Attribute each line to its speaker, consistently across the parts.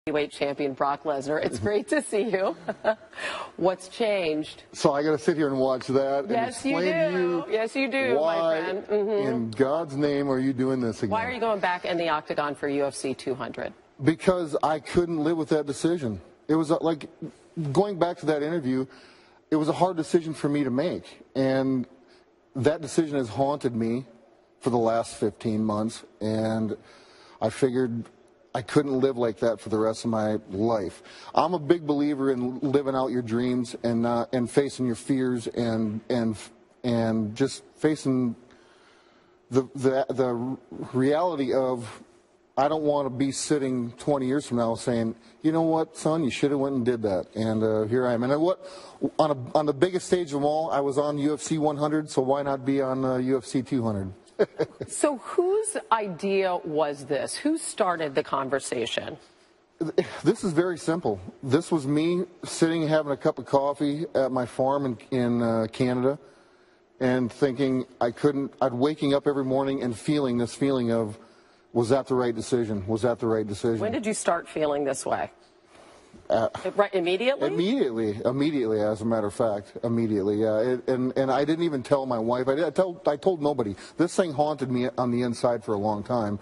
Speaker 1: Heavyweight champion Brock Lesnar. It's great to see you. What's changed?
Speaker 2: So I got to sit here and watch that and
Speaker 1: Yes, you
Speaker 2: explain to
Speaker 1: do.
Speaker 2: you
Speaker 1: Yes, you do,
Speaker 2: why,
Speaker 1: my friend.
Speaker 2: in God's name, are you doing this again?
Speaker 1: Why are you going back in the octagon for UFC 200?
Speaker 2: Because I couldn't live with that decision. It was like going back to that interview. It was a hard decision for me to make, and that decision has haunted me for the last 15 months. And I figured I couldn't live like that for the rest of my life. I'm a big believer in living out your dreams and facing your fears and just facing the reality of, I don't want to be sitting 20 years from now saying, you know what, son, you should have went and did that. And here I am. And on the biggest stage of them all, I was on UFC 100, so why not be on UFC 200?
Speaker 1: So whose idea was this? Who started the conversation?
Speaker 2: This is very simple. This was me sitting having a cup of coffee at my farm in Canada and thinking I'd waking up every morning and feeling this feeling of, was that the right decision? Was that the right decision?
Speaker 1: When did you start feeling this way? Right, immediately?
Speaker 2: Immediately, as a matter of fact, immediately. Yeah, and I didn't even tell my wife. I told nobody. This thing haunted me on the inside for a long time.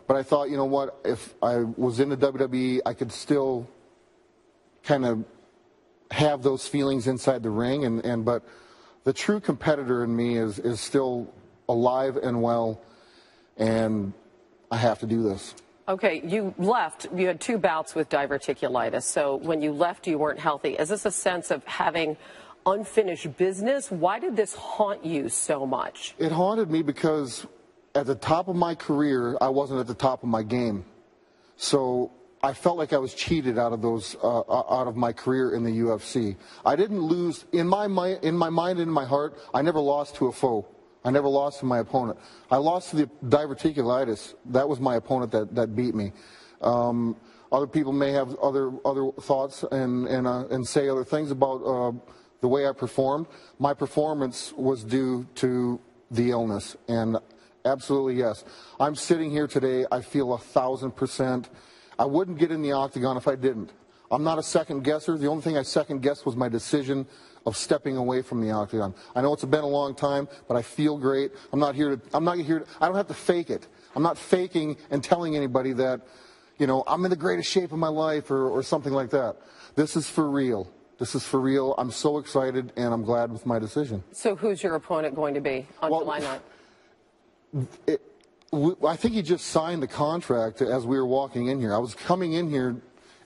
Speaker 2: But I thought, you know what? If I was in the WWE, I could still kind of have those feelings inside the ring. But the true competitor in me is still alive and well, and I have to do this.
Speaker 1: Okay, you left. You had 2 bouts with diverticulitis. So when you left, you weren't healthy. Is this a sense of having unfinished business? Why did this haunt you so much?
Speaker 2: It haunted me because at the top of my career, I wasn't at the top of my game. So I felt like I was cheated out of my career in the UFC. I didn't lose in my mind and in my heart. I never lost to a foe. I never lost to my opponent. I lost to the diverticulitis. That was my opponent that beat me. Other people may have other thoughts and say other things about the way I performed. My performance was due to the illness, and absolutely yes. I'm sitting here today. I feel 1,000%. I wouldn't get in the octagon if I didn't. I'm not a second guesser. The only thing I second guessed was my decision of stepping away from the octagon. I know it's been a long time, but I feel great. I don't have to fake it. I'm not faking and telling anybody that, you know, I'm in the greatest shape of my life or something like that. This is for real. This is for real. I'm so excited, and I'm glad with my decision.
Speaker 1: So who's your opponent going to be on July 9th?
Speaker 2: I think he just signed the contract as we were walking in here. I was coming in here,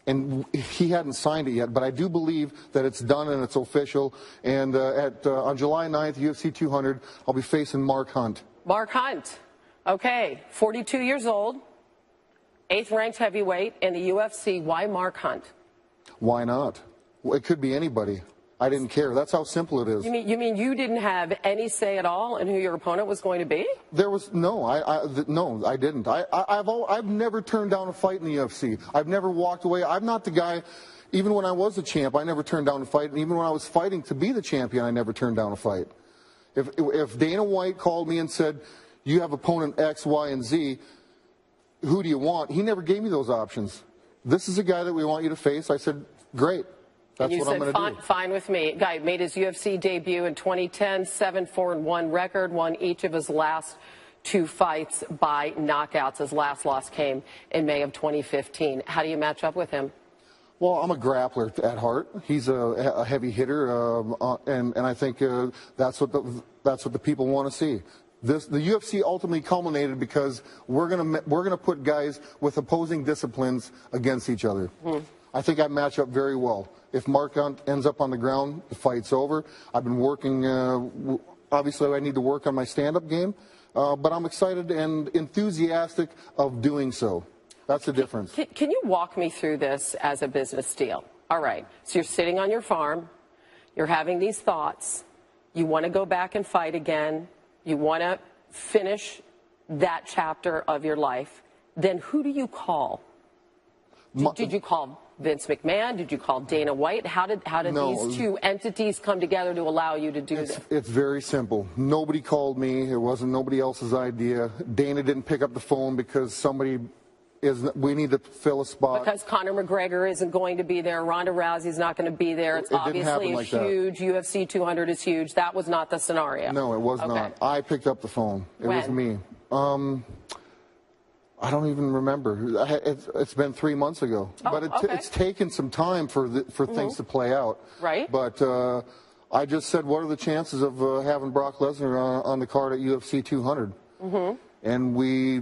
Speaker 2: and he hadn't signed it yet, but I do believe that it's done and it's official. And on July 9th, UFC 200, I'll be facing Mark Hunt.
Speaker 1: Mark Hunt. Okay, 42 years old, 8th ranked heavyweight in the UFC. Why Mark Hunt?
Speaker 2: Why not? Well, it could be anybody. I didn't care. That's how simple it is.
Speaker 1: You mean you didn't have any say at all in who your opponent was going to be?
Speaker 2: There was no. I didn't. I've never turned down a fight in the UFC. I've never walked away. I'm not the guy. Even when I was a champ, I never turned down a fight. And even when I was fighting to be the champion, I never turned down a fight. If Dana White called me and said, "You have opponent X, Y, and Z. Who do you want?" He never gave me those options. This is a guy that we want you to face. I said, "Great. That's what I'm going to do."
Speaker 1: Fine with me. Guy made his UFC debut in 2010, 7-4-1 record, won each of his last 2 fights by knockouts. His last loss came in May of 2015. How do you match up with him?
Speaker 2: Well, I'm a grappler at heart. He's a heavy hitter, and I think that's what the people want to see. The UFC ultimately culminated because we're gonna put guys with opposing disciplines against each other. I think I match up very well. If Mark Hunt ends up on the ground, the fight's over. I've been working, obviously I need to work on my stand-up game, but I'm excited and enthusiastic of doing so. That's the difference.
Speaker 1: Can you walk me through this as a business deal? All right, so you're sitting on your farm, you're having these thoughts, you want to go back and fight again, you want to finish that chapter of your life, then who do you call? Did you call Vince McMahon? Did you call Dana White? How did these 2 entities come together to allow you to do this?
Speaker 2: It's very simple. Nobody called me. It wasn't nobody else's idea. Dana didn't pick up the phone because somebody we need to fill a spot.
Speaker 1: Because Conor McGregor isn't going to be there. Ronda Rousey's not going to be there. It's obviously
Speaker 2: like
Speaker 1: huge.
Speaker 2: that.
Speaker 1: UFC 200 is huge. That was not the scenario.
Speaker 2: No, it was not. I picked up the phone. It was me. I don't even remember. It's been 3 months ago. But it's taken some time for things to play out.
Speaker 1: Right.
Speaker 2: But I just said, what are the chances of having Brock Lesnar on the card at UFC 200? And we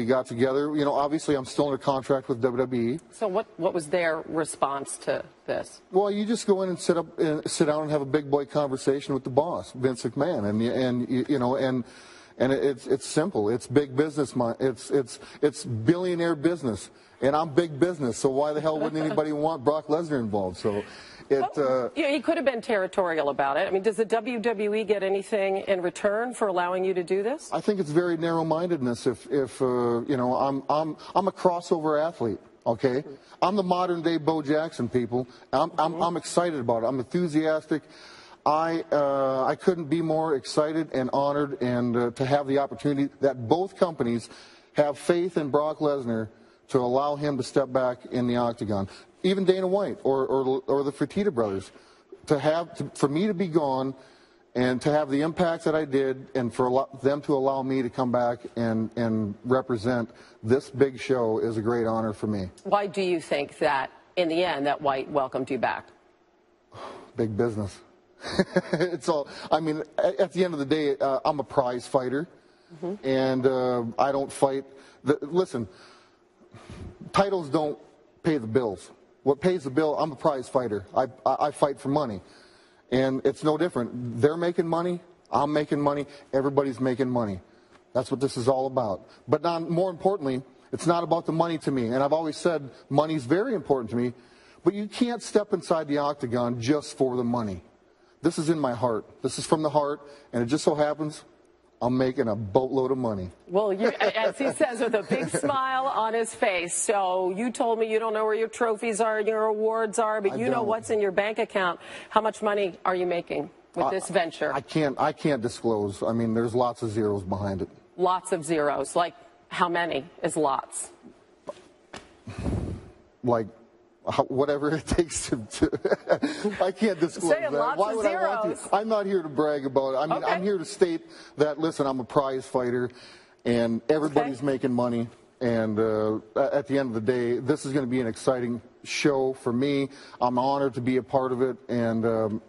Speaker 2: got together. You know, obviously I'm still under contract with WWE.
Speaker 1: So what was their response to this?
Speaker 2: Well, you just go in and sit down and have a big boy conversation with the boss, Vince McMahon, and it's simple. It's big business. It's billionaire business, and I'm big business. So why the hell wouldn't anybody want Brock Lesnar involved? So
Speaker 1: he could have been territorial about it. I mean, does the WWE get anything in return for allowing you to do this?
Speaker 2: I think it's very narrow-mindedness. If you know, I'm a crossover athlete. Okay, I'm the modern day Bo Jackson, people. I'm excited about it. I'm enthusiastic. I couldn't be more excited and honored and to have the opportunity that both companies have faith in Brock Lesnar to allow him to step back in the octagon. Even Dana White or the Fertitta brothers, for me to be gone and to have the impact that I did, and for them to allow me to come back and represent this big show is a great honor for me.
Speaker 1: Why do you think that, in the end, that White welcomed you back?
Speaker 2: Big business. It's all. I mean, at the end of the day, I'm a prize fighter, and I don't fight. Listen, titles don't pay the bills. What pays the bill? I'm a prize fighter. I fight for money, and it's no different. They're making money. I'm making money. Everybody's making money. That's what this is all about. But more importantly, it's not about the money to me. And I've always said money's very important to me. But you can't step inside the octagon just for the money. This is in my heart. This is from the heart, and it just so happens I'm making a boatload of money. Well,
Speaker 1: as he says with a big smile on his face. So you told me you don't know where your trophies are, your awards are, but you know what's in your bank account. How much money are you making with this venture?
Speaker 2: I can't disclose. I mean, there's lots of zeros behind it.
Speaker 1: Lots of zeros. Like how many is lots?
Speaker 2: Like whatever it takes to I can't disclose that.
Speaker 1: Why would I want
Speaker 2: to? I'm not here to brag about it. I mean, I'm here to state that, listen, I'm a prize fighter, and everybody's making money. And at the end of the day, this is going to be an exciting show for me. I'm honored to be a part of it, and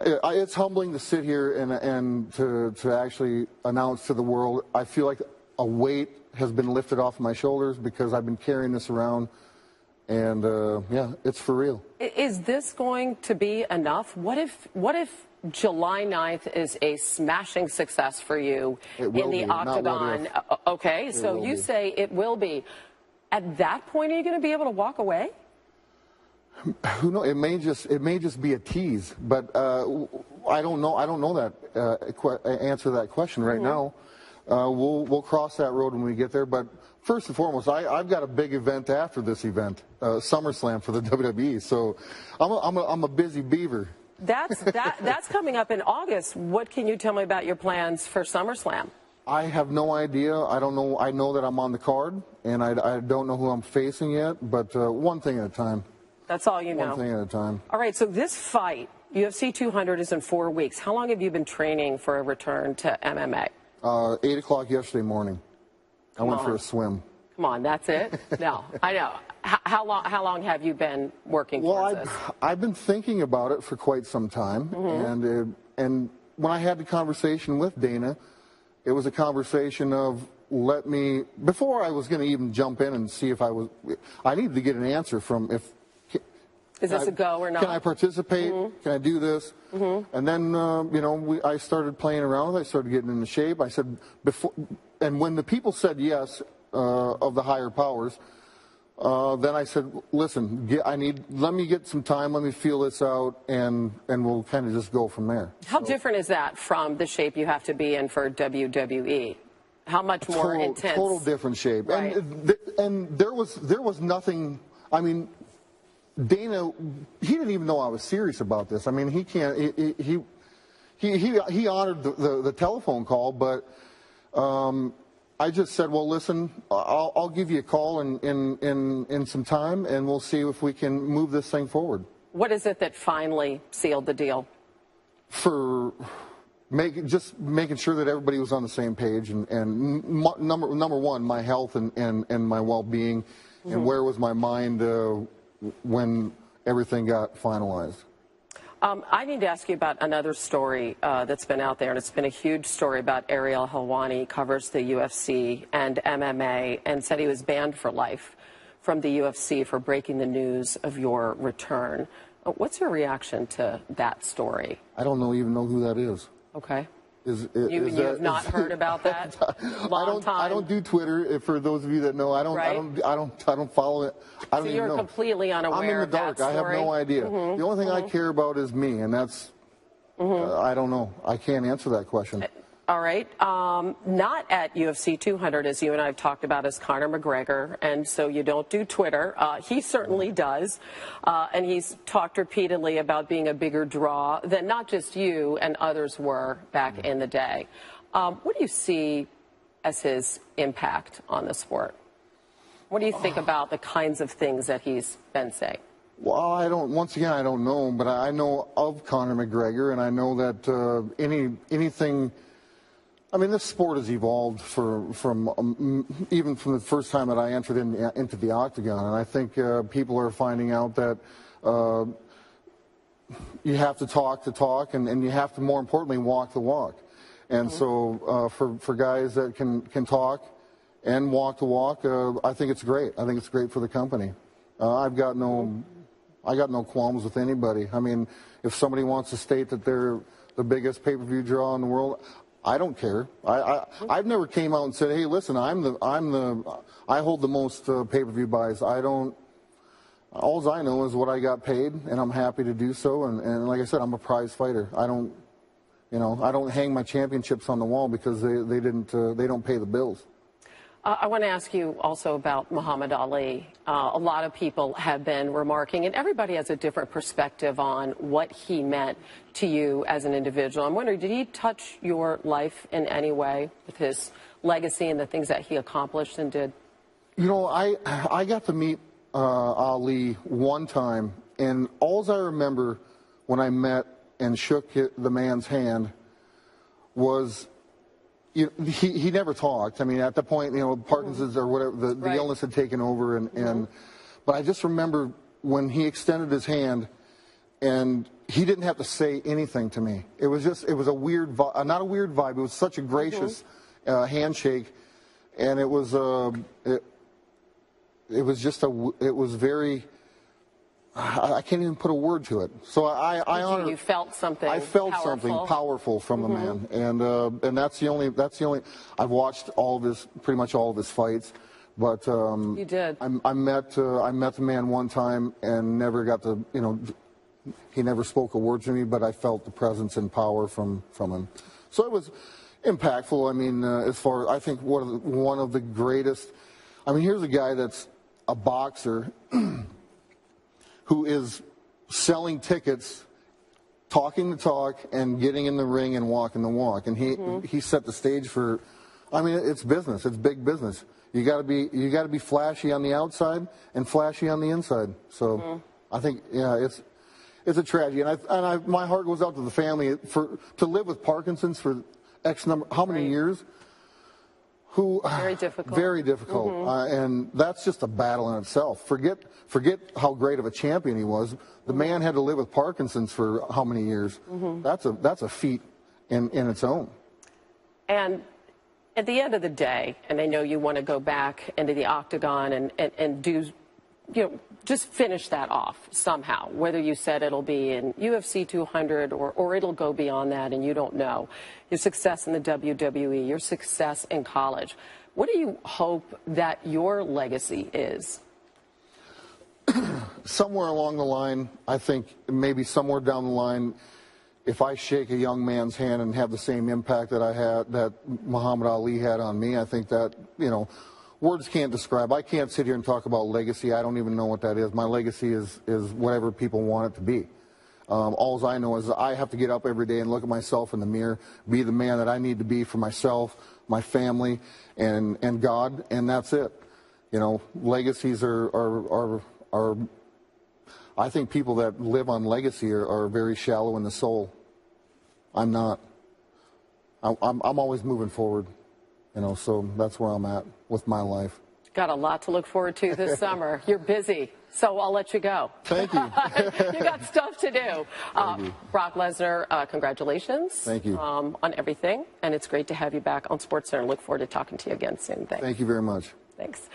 Speaker 2: it's humbling to sit here and to actually announce to the world. I feel like a weight has been lifted off my shoulders because I've been carrying this around. And yeah, it's for real.
Speaker 1: Is this going to be enough? What if July 9th is a smashing success for you in the octagon? Okay, so you say it will be. At that point, are you going to be able to walk away?
Speaker 2: Who knows? It may just be a tease, but I don't know. I don't know that answer to that question right now. We'll cross that road when we get there, but. First and foremost, I've got a big event after this event, SummerSlam for the WWE. So I'm a busy beaver.
Speaker 1: That's coming up in August. What can you tell me about your plans for SummerSlam?
Speaker 2: I have no idea. I don't know. I know that I'm on the card, and I don't know who I'm facing yet. But one thing at a time.
Speaker 1: That's all you know.
Speaker 2: One thing at a time.
Speaker 1: All right. So this fight, UFC 200, is in 4 weeks. How long have you been training for a return to MMA?
Speaker 2: 8 o'clock yesterday morning. I went for a swim.
Speaker 1: Come on, that's it? No, I know. How long have you been working towards this?
Speaker 2: I've been thinking about it for quite some time, and when I had the conversation with Dana, it was a conversation of before I was going to even jump in and see if I needed to get an answer from
Speaker 1: is this a go or not?
Speaker 2: Can I participate? Can I do this? And then, I started playing around with it. I started getting into shape. I said and when the people said yes, of the higher powers, then I said, listen, let me get some time, let me feel this out, and we'll kind of just go from there.
Speaker 1: How different is that from the shape you have to be in for WWE? How much more intense?
Speaker 2: Total different shape.
Speaker 1: Right.
Speaker 2: And there was nothing. I mean, Dana, he didn't even know I was serious about this. I mean, he honored the telephone call, but I just said, well, listen, I'll give you a call in some time, and we'll see if we can move this thing forward.
Speaker 1: What is it that finally sealed the deal?
Speaker 2: For just making sure that everybody was on the same page, and number one, my health and my well-being, and where was my mind when everything got finalized.
Speaker 1: I need to ask you about another story that's been out there, and it's been a huge story about Ariel Helwani. Covers the UFC and MMA, and said he was banned for life from the UFC for breaking the news of your return. What's your reaction to that story?
Speaker 2: I don't even know who that is.
Speaker 1: Okay.
Speaker 2: You
Speaker 1: have not heard about that?
Speaker 2: I don't do Twitter. For those of you that know, I don't follow it. I don't
Speaker 1: so
Speaker 2: even
Speaker 1: you're
Speaker 2: know.
Speaker 1: Completely unaware.
Speaker 2: I'm in the dark.
Speaker 1: Of that story?
Speaker 2: I have no idea. The only thing I care about is me, and that's I don't know. I can't answer that question.
Speaker 1: All right. Not at UFC 200, as you and I have talked about, is Conor McGregor, and so you don't do Twitter. He certainly does, and he's talked repeatedly about being a bigger draw than not just you and others were back in the day. What do you see as his impact on the sport? What do you think about the kinds of things that he's been saying?
Speaker 2: Well, once again, I don't know, but I know of Conor McGregor, and I know that anything. I mean, this sport has evolved from even from the first time that I entered into the octagon, and I think people are finding out that you have to talk, and you have to, more importantly, walk the walk. And so for guys that can talk and walk the walk, I think it's great. I think it's great for the company. I got no qualms with anybody. I mean, if somebody wants to state that they're the biggest pay-per-view draw in the world, I don't care. I've never came out and said, "Hey, listen, I hold the most pay-per-view buys." I don't. All I know is what I got paid, and I'm happy to do so. And like I said, I'm a prize fighter. I don't hang my championships on the wall because they don't pay the bills.
Speaker 1: I want to ask you also about Muhammad Ali. A lot of people have been remarking, and everybody has a different perspective on what he meant to you as an individual. I'm wondering, did he touch your life in any way with his legacy and the things that he accomplished and did?
Speaker 2: You know, I got to meet Ali one time, and all I remember when I met and shook the man's hand was, he never talked. I mean, at the point, Parkinson's or whatever, the illness had taken over, but I just remember when he extended his hand, and he didn't have to say anything to me. It was a weird, not a weird vibe. It was such a gracious handshake, and it was very. I can't even put a word to it. So I honor.
Speaker 1: You felt something.
Speaker 2: I felt
Speaker 1: powerful.
Speaker 2: something powerful from the man, and that's the only. I've watched pretty much all of his fights, but
Speaker 1: you did.
Speaker 2: I met the man one time and never got to. He never spoke a word to me, but I felt the presence and power from him. So it was impactful. I mean, as far as I think one of the greatest. I mean, here's a guy that's a boxer. Who is selling tickets, talking the talk, and getting in the ring and walking the walk. And he set the stage for. I mean, it's business. It's big business. You got to be flashy on the outside and flashy on the inside. So I think it's a tragedy. And my heart goes out to the family to live with Parkinson's for X number. How many years?
Speaker 1: Very difficult.
Speaker 2: Very difficult, and that's just a battle in itself. Forget how great of a champion he was. The man had to live with Parkinson's for how many years? That's a feat in its own.
Speaker 1: And at the end of the day, and I know you want to go back into the octagon and do, just finish that off somehow. Whether you said it'll be in UFC 200 or it'll go beyond that, and you don't know. Your success in the WWE, your success in college. What do you hope that your legacy is?
Speaker 2: Somewhere along the line, I think maybe somewhere down the line, if I shake a young man's hand and have the same impact that Muhammad Ali had on me, I think that, words can't describe. I can't sit here and talk about legacy. I don't even know what that is. My legacy is whatever people want it to be. All I know is I have to get up every day and look at myself in the mirror, be the man that I need to be for myself, my family, and God, and that's it. You know, legacies are I think people that live on legacy are very shallow in the soul. I'm not. I'm always moving forward, you know, so that's where I'm at with my life.
Speaker 1: Got a lot to look forward to this summer. You're busy, so I'll let you go.
Speaker 2: Thank you.
Speaker 1: You got stuff to do. Brock Lesnar, congratulations.
Speaker 2: Thank you.
Speaker 1: On everything, and it's great to have you back on SportsCenter. Look forward to talking to you again soon. Thanks.
Speaker 2: Thank you very much.
Speaker 1: Thanks.